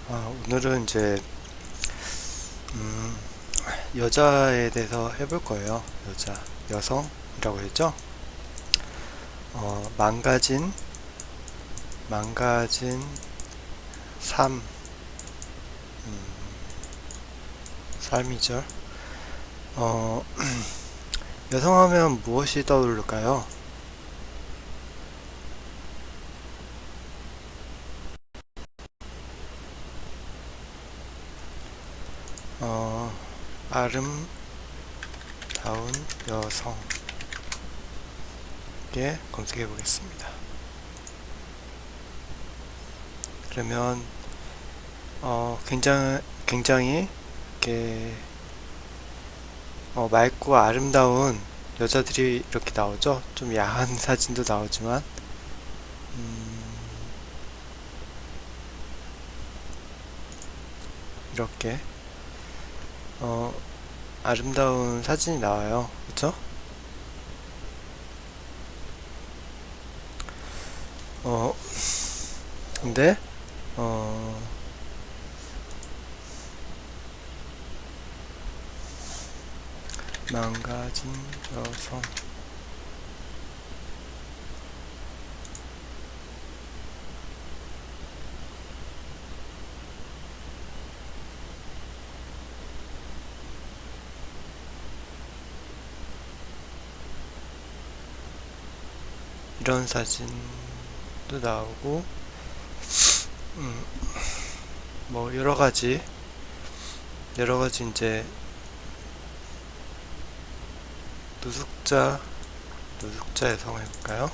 오늘은 이제 음, 여자에 대해서 해볼 거예요. 여성이라고 했죠? 망가진 삶, 삶이죠. 어, 여성하면 무엇이 떠오를까요? 어, 아름다운 여성. 예, 검색해 보겠습니다. 그러면 굉장히 이렇게 맑고 아름다운 여자들이 이렇게 나오죠. 좀 야한 사진도 나오지만 이렇게 어, 아름다운 사진이 나와요. 그쵸? 어, 근데 어, 망가진 여성. 이런 사진도 나오고 음, 뭐 여러 가지 이제 노숙자 여성 해볼까요?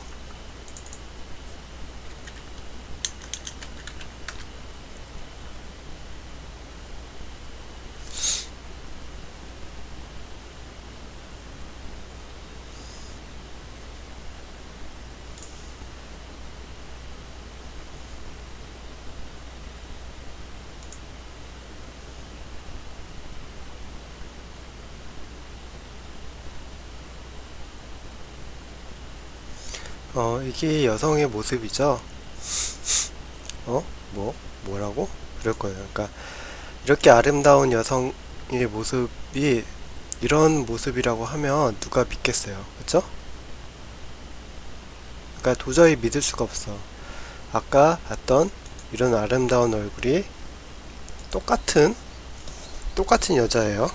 이게 여성의 모습이죠. 어? 뭐라고? 그럴 거예요. 그러니까 이렇게 아름다운 여성의 모습이 이런 모습이라고 하면 누가 믿겠어요. 그쵸? 그러니까 도저히 믿을 수가 없어. 아까 봤던 이런 아름다운 얼굴이 똑같은 여자예요.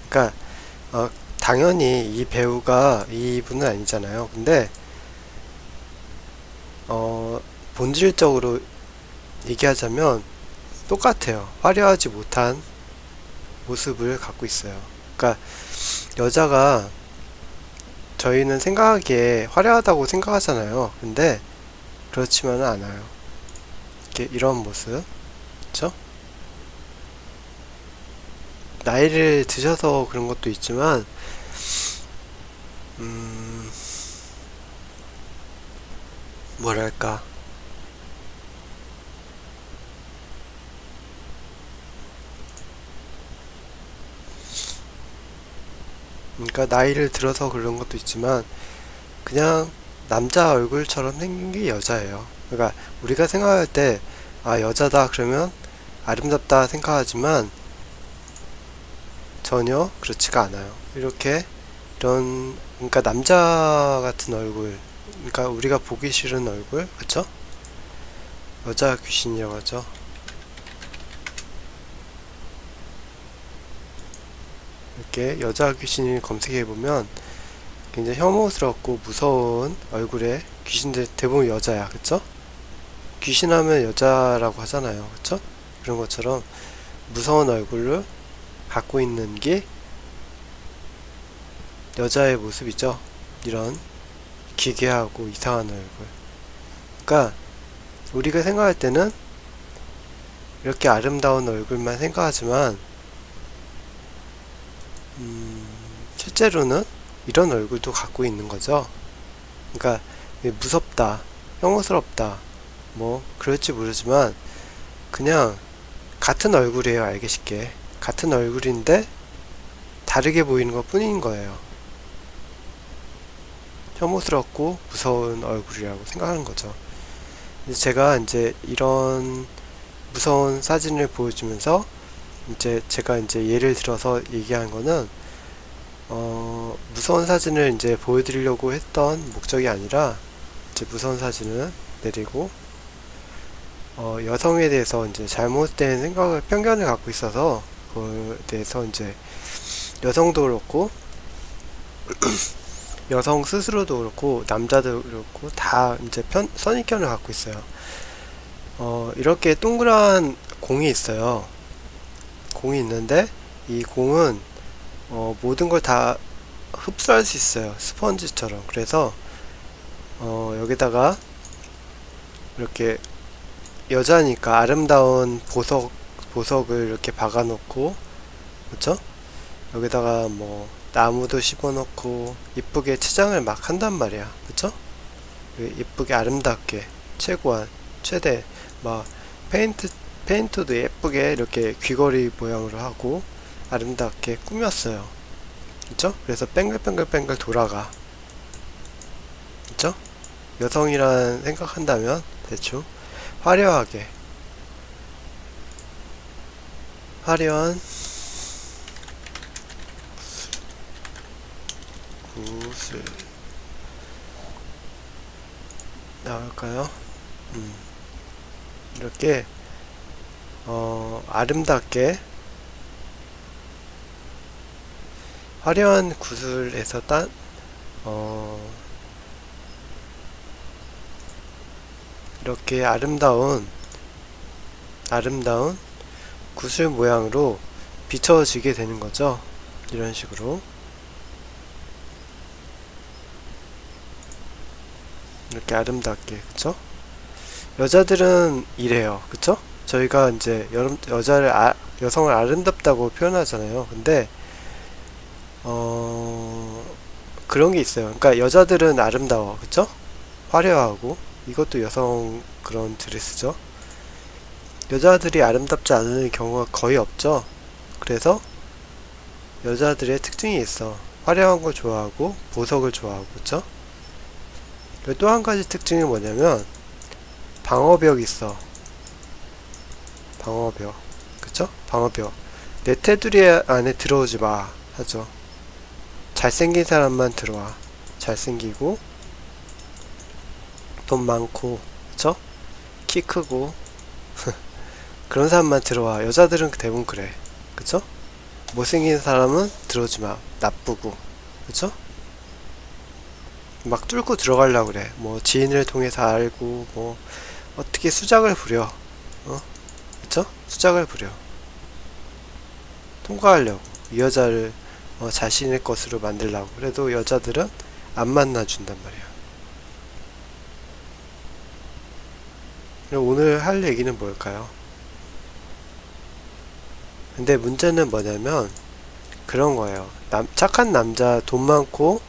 그러니까 당연히 이 배우가 이분은 아니잖아요. 근데 어, 본질적으로 얘기하자면 똑같아요. 화려하지 못한 모습을 갖고 있어요. 그러니까 여자가 저희는 생각하기에 화려하다고 생각하잖아요. 근데 그렇지만은 않아요. 이렇게 이런 모습, 그렇죠? 나이를 드셔서 그런 것도 있지만, 음, 뭐랄까, 그러니까 나이를 들어서 그런 것도 있지만, 그냥 남자 얼굴처럼 생긴 게 여자예요. 그러니까 우리가 생각할 때, 아, 여자다 그러면 아름답다 생각하지만 전혀 그렇지가 않아요. 그러니까 남자 같은 얼굴, 그러니까 우리가 보기 싫은 얼굴, 그쵸? 여자 귀신이라고 하죠. 이렇게 여자 귀신을 검색해보면 굉장히 혐오스럽고 무서운 얼굴의 귀신들 대부분 여자야, 그쵸? 귀신하면 여자라고 하잖아요, 그쵸? 그런 것처럼 무서운 얼굴을 갖고 있는 게 여자의 모습이죠. 이런 기괴하고 이상한 얼굴. 그러니까 우리가 생각할 때는 이렇게 아름다운 얼굴만 생각하지만 실제로는 이런 얼굴도 갖고 있는 거죠. 그러니까 무섭다, 혐오스럽다, 뭐 그럴지 모르지만 그냥 같은 얼굴이에요. 알기 쉽게 같은 얼굴인데 다르게 보이는 것 뿐인 거예요. 혐오스럽고 무서운 얼굴이라고 생각하는 거죠. 제가 이제 이런 무서운 사진을 보여주면서 이제 제가 이제 예를 들어서 얘기한 거는 무서운 사진을 이제 보여드리려고 했던 목적이 아니라 이제 무서운 사진을 내리고 여성에 대해서 이제 잘못된 생각을 편견을 갖고 있어서 그거에 대해서 이제 여성도 그렇고 여성 스스로도 그렇고 남자도 그렇고 다 이제 선입견을 갖고 있어요. 이렇게 동그란 공이 있어요. 공이 있는데 이 공은 모든 걸 다 흡수할 수 있어요. 스펀지처럼. 그래서 여기다가 이렇게 여자니까 아름다운 보석을 이렇게 박아 놓고, 그쵸? 여기다가 뭐 나무도 심어 놓고 이쁘게 치장을 막 한단 말이야. 그쵸? 이쁘게 아름답게 최고한 최대 막 페인트도 예쁘게 이렇게 귀걸이 모양으로 하고 아름답게 꾸몄어요. 그쵸? 그래서 뱅글뱅글뱅글 돌아가. 그쵸? 여성이란 생각한다면 대충 화려하게 화려한 구슬 나올까요? 이렇게 아름답게 화려한 구슬에서 딴 이렇게 아름다운 구슬 모양으로 비춰지게 되는 거죠. 이런 식으로 이렇게 아름답게. 그쵸? 여자들은 이래요. 그쵸? 저희가 이제 여성을 아름답다고 표현하잖아요. 근데 그런 게 있어요. 그러니까 여자들은 아름다워. 그쵸? 화려하고 이것도 여성 그런 드레스죠. 여자들이 아름답지 않은 경우가 거의 없죠. 그래서 여자들의 특징이 있어. 화려한 걸 좋아하고 보석을 좋아하고. 그쵸? 또 한 가지 특징이 뭐냐면 방어벽이 있어. 방어벽. 그쵸? 방어벽. 내 테두리 안에 들어오지 마 하죠. 잘생긴 사람만 들어와. 잘생기고 돈 많고, 그쵸? 키 크고 그런 사람만 들어와. 여자들은 대부분 그래. 그쵸? 못생긴 사람은 들어오지 마. 나쁘고. 그쵸? 막 뚫고 들어가려고 그래. 뭐 지인을 통해서 알고 뭐 어떻게 수작을 부려. 그쵸? 수작을 부려. 통과하려고. 이 여자를 자신의 것으로 만들려고. 그래도 여자들은 안 만나준단 말이야. 오늘 할 얘기는 뭘까요? 근데 문제는 뭐냐면 그런 거예요. 착한 남자, 돈 많고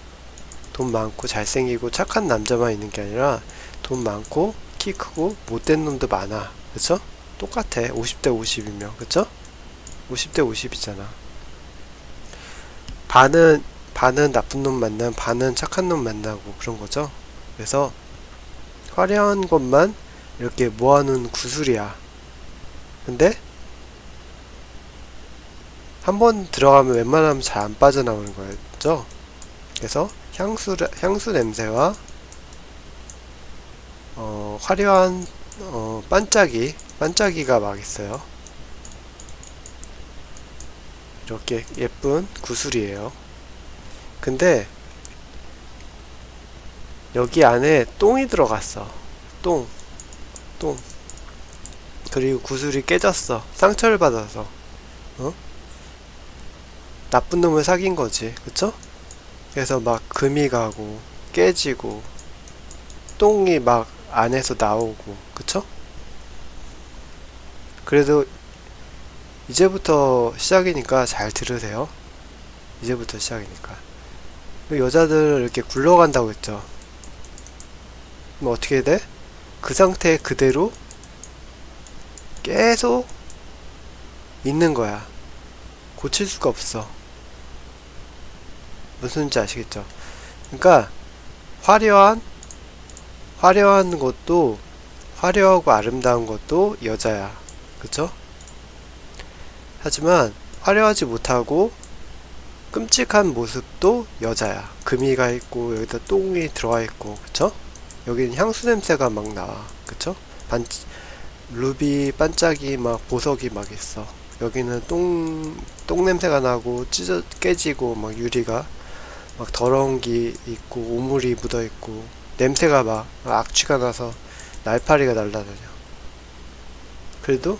잘생기고 착한 남자만 있는 게 아니라 돈 많고 키 크고 못된 놈도 많아. 그쵸? 똑같아. 50대 50이면. 그쵸? 50대 50이잖아. 반은 나쁜 놈 만나면 반은 착한 놈 만나고 그런 거죠. 그래서 화려한 것만 이렇게 모아놓은 구슬이야. 근데 한번 들어가면 웬만하면 잘 안 빠져나오는 거죠. 그래서 향수 냄새와 화려한 반짝이가 막 있어요. 이렇게 예쁜 구슬이에요. 근데 여기 안에 똥이 들어갔어. 똥. 그리고 구슬이 깨졌어. 상처를 받아서. 나쁜 놈을 사귄 거지. 그쵸? 그래서 막 금이 가고 깨지고 똥이 막 안에서 나오고. 그쵸? 그래도 이제부터 시작이니까 잘 들으세요. 이제부터 시작이니까. 여자들 이렇게 굴러간다고 했죠. 그럼 어떻게 돼? 그 상태 그대로 계속 있는 거야. 고칠 수가 없어. 무슨 소리인지 아시겠죠? 그러니까 화려한 것도, 화려하고 아름다운 것도 여자야. 그쵸? 하지만 화려하지 못하고 끔찍한 모습도 여자야. 금이가 있고 여기다 똥이 들어가 있고, 그쵸? 여기는 향수 냄새가 막 나와. 그쵸? 루비 반짝이 막 보석이 막 있어. 여기는 똥 냄새가 나고 깨지고 막 유리가 막 더러운 게 있고 오물이 묻어 있고 냄새가 막 악취가 나서 날파리가 날라다녀. 그래도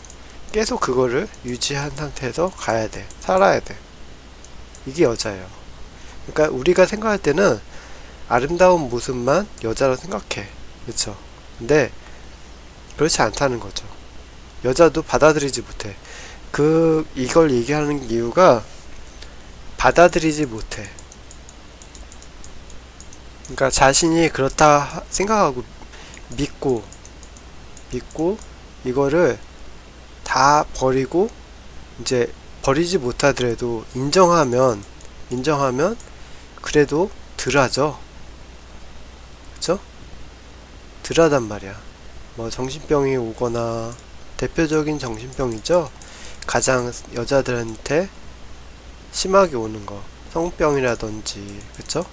계속 그거를 유지한 상태에서 가야 돼. 살아야 돼. 이게 여자예요. 그러니까 우리가 생각할 때는 아름다운 모습만 여자로 생각해. 그쵸? 근데 그렇지 않다는 거죠. 여자도 받아들이지 못해. 이걸 얘기하는 이유가 받아들이지 못해. 그러니까 자신이 그렇다 생각하고 믿고 이거를 다 버리고 이제 버리지 못하더라도 인정하면 그래도 덜하죠. 그쵸? 덜하단 말이야. 뭐 정신병이 오거나 대표적인 정신병이죠. 가장 여자들한테 심하게 오는 거 성병이라든지 그쵸?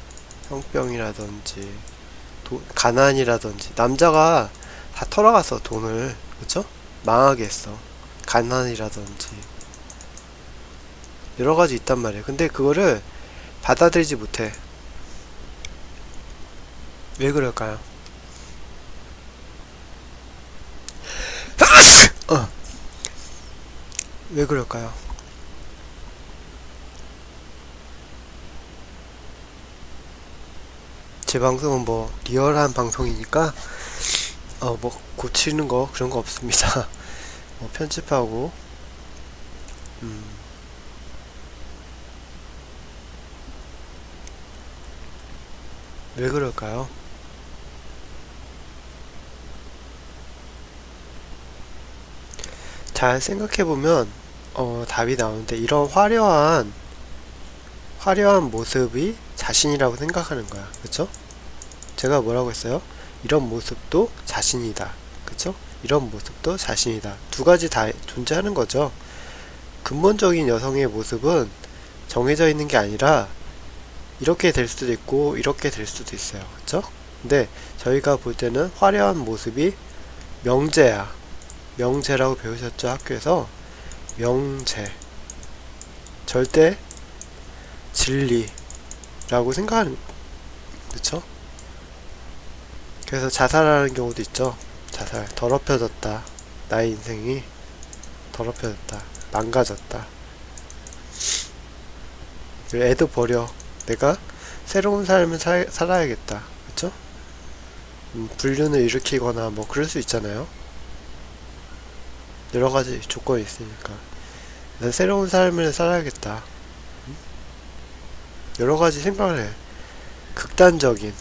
성병이라든지 가난이라든지 남자가 다 털어갔어 돈을 그쵸? 망하게 했어. 가난이라든지 여러가지 있단 말이야. 근데 그거를 받아들이지 못해. 왜 그럴까요? 왜 그럴까요? 제 방송은 뭐 리얼한 방송이니까 뭐 고치는 거 그런 거 없습니다. 뭐 편집하고 왜 그럴까요? 잘 생각해보면 답이 나오는데 이런 화려한 모습이 자신이라고 생각하는 거야. 그쵸? 제가 뭐라고 했어요? 이런 모습도 자신이다. 그쵸? 이런 모습도 자신이다. 두 가지 다 존재하는 거죠. 근본적인 여성의 모습은 정해져 있는 게 아니라 이렇게 될 수도 있고 이렇게 될 수도 있어요. 그쵸? 근데 저희가 볼 때는 화려한 모습이 명제야. 명제라고 배우셨죠? 학교에서. 명제. 절대 진리라고 생각하는, 그쵸? 그래서 자살하는 경우도 있죠. 자살. 더럽혀졌다. 나의 인생이 더럽혀졌다. 망가졌다. 애도 버려. 내가 새로운 삶을 살아야겠다. 그쵸? 불륜을 일으키거나 뭐 그럴 수 있잖아요. 여러가지 조건이 있으니까. 난 새로운 삶을 살아야겠다. 여러가지 생각을 해. 극단적인.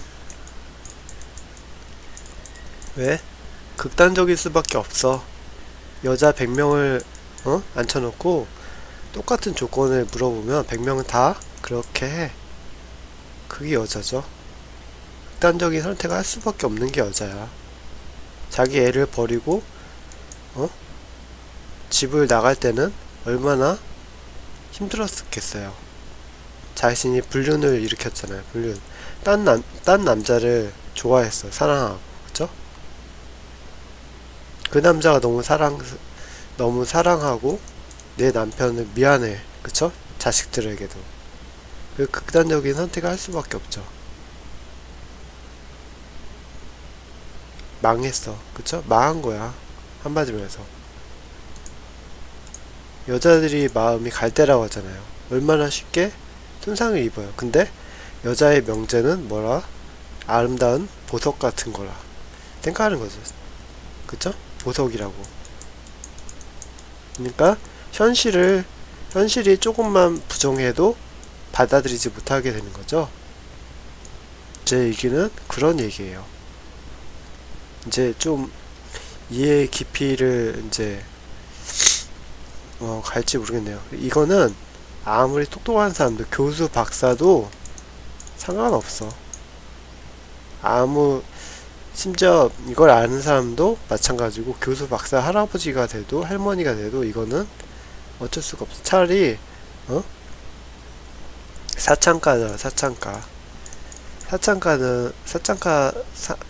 왜? 극단적일 수밖에 없어. 여자 100명을 앉혀놓고 똑같은 조건을 물어보면 100명은 다 그렇게 해. 그게 여자죠. 극단적인 선택을 할 수밖에 없는 게 여자야. 자기 애를 버리고 집을 나갈 때는 얼마나 힘들었겠어요. 자신이 불륜을 일으켰잖아요. 불륜. 딴 남자를 좋아했어. 사랑하고. 그쵸? 그 남자가 너무 사랑하고 내 남편을 미안해. 그쵸? 자식들에게도. 그 극단적인 선택을 할 수밖에 없죠. 망했어. 그쵸? 망한 거야. 한마디로 해서. 여자들이 마음이 갈대라고 하잖아요. 얼마나 쉽게 손상을 입어요. 근데 여자의 명제는 뭐라? 아름다운 보석 같은 거라 생각하는 거죠. 그쵸? 보석이라고. 그러니까 현실이 조금만 부정해도 받아들이지 못하게 되는 거죠. 제 얘기는 그런 얘기예요. 이제 좀 이해의 깊이를 이제 갈지 모르겠네요. 이거는 아무리 똑똑한 사람들, 교수, 박사도 상관없어. 심지어 이걸 아는 사람도 마찬가지고 교수 박사 할아버지가 돼도 할머니가 돼도 이거는 어쩔 수가 없어. 차라리 사창가잖아. 사창가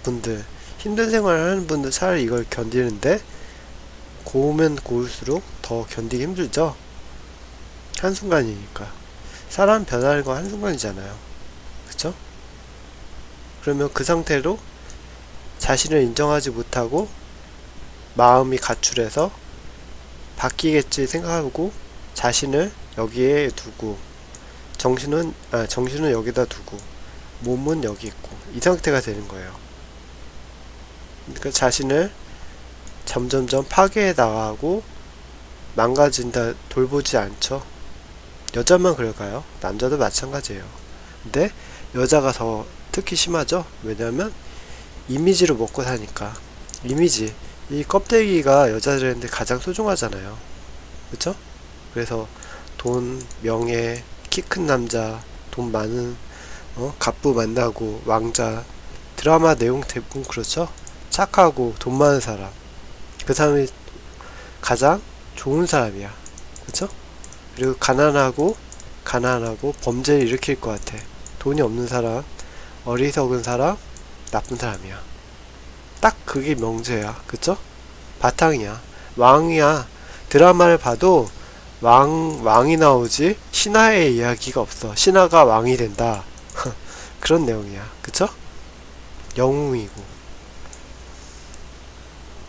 분들 힘든 생활을 하는 분들 차라리 이걸 견디는데 고우면 고울수록 더 견디기 힘들죠. 한순간이니까. 사람 변하는 건 한순간이잖아요. 그쵸? 그러면 그 상태로 자신을 인정하지 못하고 마음이 가출해서 바뀌겠지 생각하고 자신을 여기에 두고 정신은 여기다 두고 몸은 여기 있고 이 상태가 되는 거예요. 그러니까 자신을 점점점 파괴해 나가고 망가진다 돌보지 않죠. 여자만 그럴까요? 남자도 마찬가지예요. 근데 여자가 더 특히 심하죠. 왜냐면 이미지로 먹고 사니까. 이미지, 이 껍데기가 여자들한테 가장 소중하잖아요. 그쵸? 그래서 돈, 명예, 키 큰 남자, 돈 많은 갑부 만나고 왕자, 드라마 내용 대부분 그렇죠? 착하고 돈 많은 사람, 그 사람이 가장 좋은 사람이야. 그쵸? 그리고 가난하고 범죄를 일으킬 것 같아. 돈이 없는 사람, 어리석은 사람, 나쁜 사람이야. 딱 그게 명제야. 그쵸? 바탕이야. 왕이야. 드라마를 봐도 왕이 나오지 신하의 이야기가 없어. 신하가 왕이 된다. 그런 내용이야. 그쵸? 영웅이고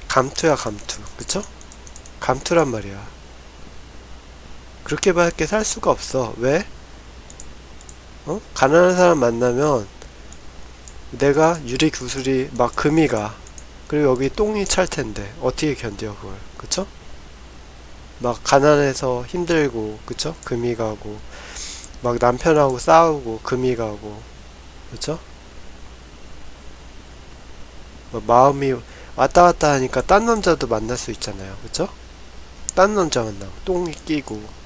감투야 감투. 그쵸? 감투란 말이야. 그렇게 밖에 살 수가 없어. 왜? 가난한 사람 만나면 내가 유리 구슬이 막 금이 가. 그리고 여기 똥이 찰 텐데 어떻게 견뎌 그걸. 그쵸? 막 가난해서 힘들고 그쵸? 금이 가고 막 남편하고 싸우고 금이 가고 그쵸? 마음이 왔다 갔다 하니까 딴 남자도 만날 수 있잖아요. 그쵸? 딴 남자 만나고 똥이 끼고.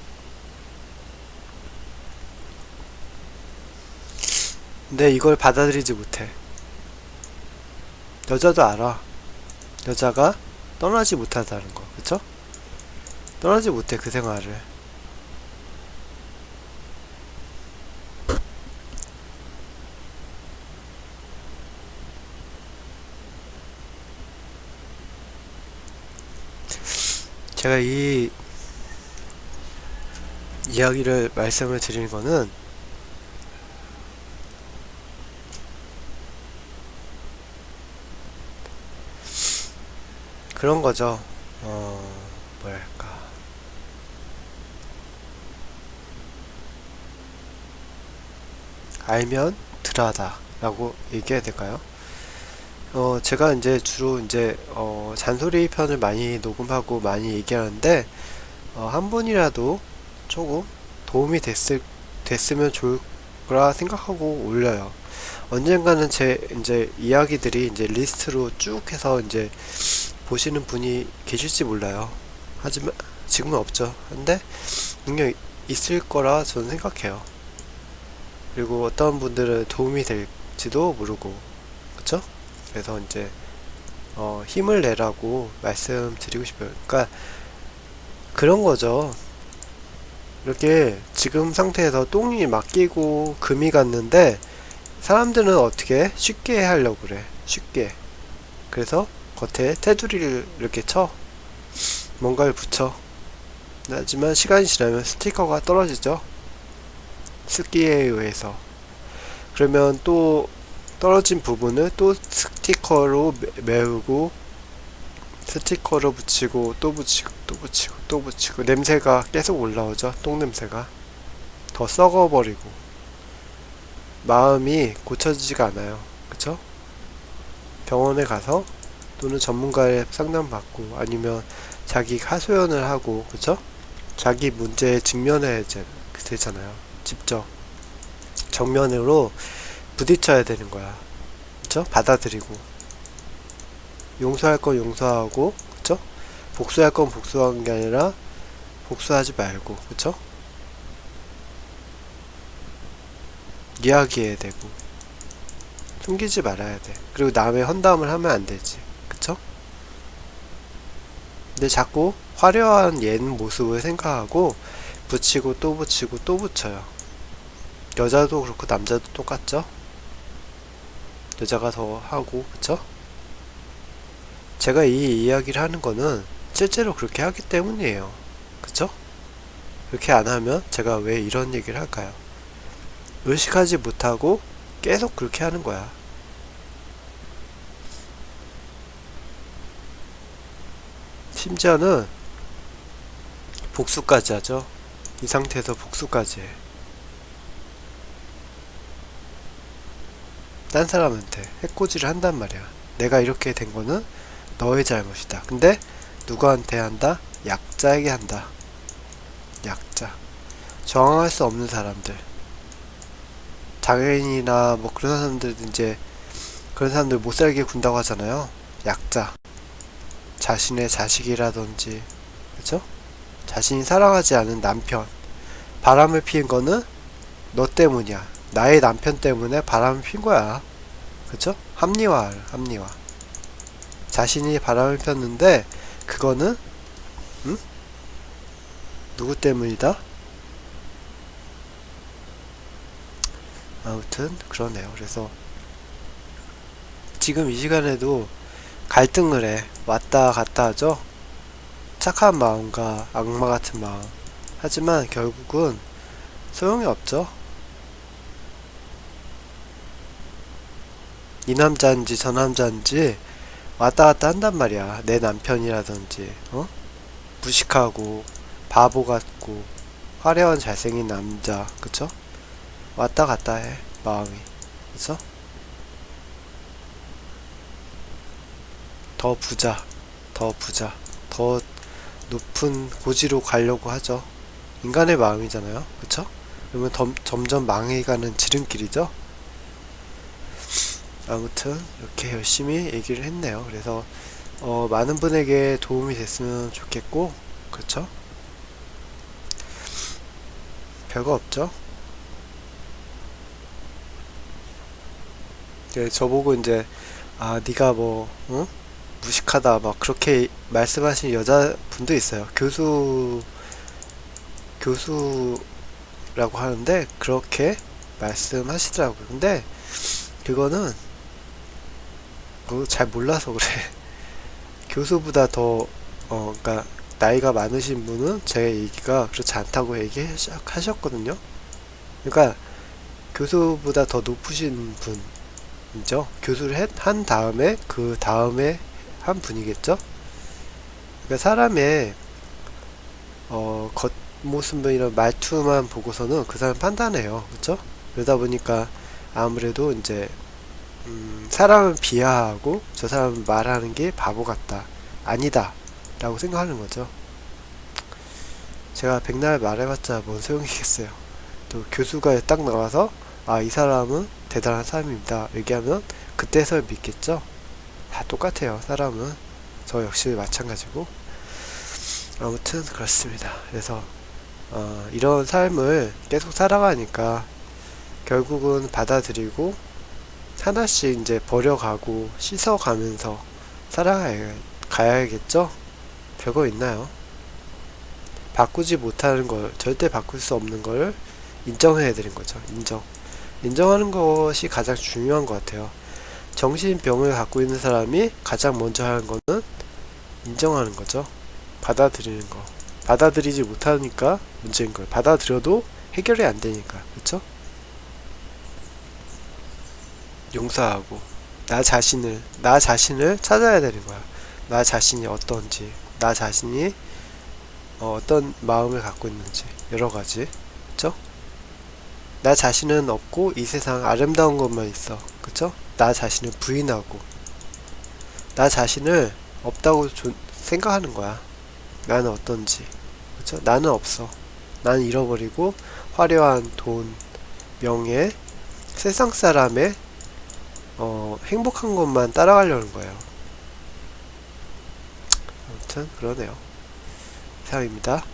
근데 이걸 받아들이지 못해. 여자도 알아. 여자가 떠나지 못하다는 거. 그쵸? 떠나지 못해 그 생활을. 제가 이 이야기를 말씀을 드리는 거는 그런 거죠. 뭐랄까. 알면 덜하다 라고 얘기해야 될까요? 제가 이제 주로 이제 잔소리 편을 많이 녹음하고 많이 얘기하는데 한 분이라도 조금 도움이 됐으면 좋을 거라 생각하고 올려요. 언젠가는 제 이제 이야기들이 이제 리스트로 쭉 해서 이제 보시는 분이 계실지 몰라요. 하지만 지금은 없죠. 근데 분명 있을 거라 저는 생각해요. 그리고 어떤 분들은 도움이 될지도 모르고, 그쵸? 그래서 이제 힘을 내라고 말씀드리고 싶어요. 그러니까 그런 거죠. 이렇게 지금 상태에서 똥이 막 끼고 금이 갔는데 사람들은 어떻게 쉽게 하려고 그래. 쉽게. 그래서 겉에 테두리를 이렇게 쳐. 뭔가를 붙여. 하지만 시간이 지나면 스티커가 떨어지죠. 습기에 의해서. 그러면 또 떨어진 부분을 또 스티커로 메우고 스티커로 붙이고 또 붙이고 또 붙이고 또 붙이고 냄새가 계속 올라오죠. 똥냄새가 더 썩어버리고 마음이 고쳐지지가 않아요. 그쵸? 병원에 가서 또는 전문가의 상담받고 아니면 자기 하소연을 하고 그쵸? 자기 문제에 직면해야 되잖아요. 직접 정면으로 부딪혀야 되는 거야. 그쵸? 받아들이고 용서할 건 용서하고 그쵸? 복수할 건 복수하는 게 아니라 복수하지 말고 그쵸? 이야기해야 되고 숨기지 말아야 돼. 그리고 남의 헌담을 하면 안 되지. 그쵸? 근데 자꾸 화려한 옛 모습을 생각하고 붙이고 또 붙이고 또 붙여요. 여자도 그렇고 남자도 똑같죠? 여자가 더 하고, 그쵸? 제가 이 이야기를 하는 거는 실제로 그렇게 하기 때문이에요. 그쵸? 그렇게 안 하면 제가 왜 이런 얘기를 할까요? 의식하지 못하고 계속 그렇게 하는 거야. 심지어는 복수까지 하죠. 이 상태에서 복수까지 해. 딴 사람한테 해코지를 한단 말이야. 내가 이렇게 된 거는 너의 잘못이다. 근데 누구한테 한다? 약자에게 한다. 약자. 저항할 수 없는 사람들. 장애인이나 뭐 그런 사람들 이제 그런 사람들 못 살게 군다고 하잖아요. 약자. 자신의 자식이라든지, 그쵸? 자신이 사랑하지 않은 남편. 바람을 피운 거는 너 때문이야. 나의 남편 때문에 바람을 핀 거야. 그쵸? 합리화, 합리화. 자신이 바람을 폈는데, 그거는, 누구 때문이다? 아무튼, 그러네요. 그래서, 지금 이 시간에도 갈등을 해. 왔다 갔다 하죠? 착한 마음과 악마 같은 마음. 하지만 결국은 소용이 없죠? 이 남자인지 저 남자인지 왔다 갔다 한단 말이야. 내 남편이라든지, 무식하고, 바보 같고, 화려한 잘생긴 남자, 그쵸? 왔다 갔다 해, 마음이. 그쵸? 더 부자, 더 부자, 더 높은 고지로 가려고 하죠. 인간의 마음이잖아요. 그쵸? 그러면 점점 망해가는 지름길이죠? 아무튼 이렇게 열심히 얘기를 했네요. 그래서 많은 분에게 도움이 됐으면 좋겠고, 그쵸? 별거 없죠? 저보고 이제 네가 뭐 무식하다 막 그렇게 말씀하시는 여자분도 있어요. 교수라고 하는데 그렇게 말씀하시더라고요. 근데 그거는 그거 잘 몰라서 그래. 교수보다 더 그러니까 나이가 많으신 분은 제 얘기가 그렇지 않다고 얘기하셨거든요. 그러니까 교수보다 더 높으신 분이죠. 교수를 한 다음에 그 다음에 한 분이겠죠. 그러니까 사람의 겉모습이나 말투만 보고서는 그 사람 판단해요. 그렇죠? 그러다 보니까 아무래도 이제 사람은 비하하고 저 사람 말하는 게 바보 같다, 아니다 라고 생각하는 거죠. 제가 백날 말해봤자 뭔 소용이겠어요. 또 교수가 딱 나와서 이 사람은 대단한 사람입니다 얘기하면 그때서 믿겠죠. 다 똑같아요. 사람은 저 역시 마찬가지고. 아무튼 그렇습니다. 그래서 이런 삶을 계속 살아가니까 결국은 받아들이고 하나씩 이제 버려가고 씻어가면서 살아가야겠죠? 별거 있나요? 바꾸지 못하는 걸, 절대 바꿀 수 없는 걸 인정해야 되는 거죠. 인정하는 것이 가장 중요한 것 같아요. 정신병을 갖고 있는 사람이 가장 먼저 하는 거는 인정하는 거죠. 받아들이는 거. 받아들이지 못하니까 문제인 거예요. 받아들여도 해결이 안 되니까. 그쵸? 용서하고 나 자신을 찾아야 되는 거야. 나 자신이 어떤지, 나 자신이 어떤 마음을 갖고 있는지, 여러 가지. 그쵸? 나 자신은 없고 이 세상 아름다운 것만 있어. 그쵸? 나 자신을 부인하고 나 자신을 없다고 생각하는 거야. 나는 어떤지. 그쵸? 나는 없어. 나는 잃어버리고 화려한 돈, 명예, 세상 사람의 행복한 것만 따라가려는 거예요. 아무튼 그러네요. 이상입니다.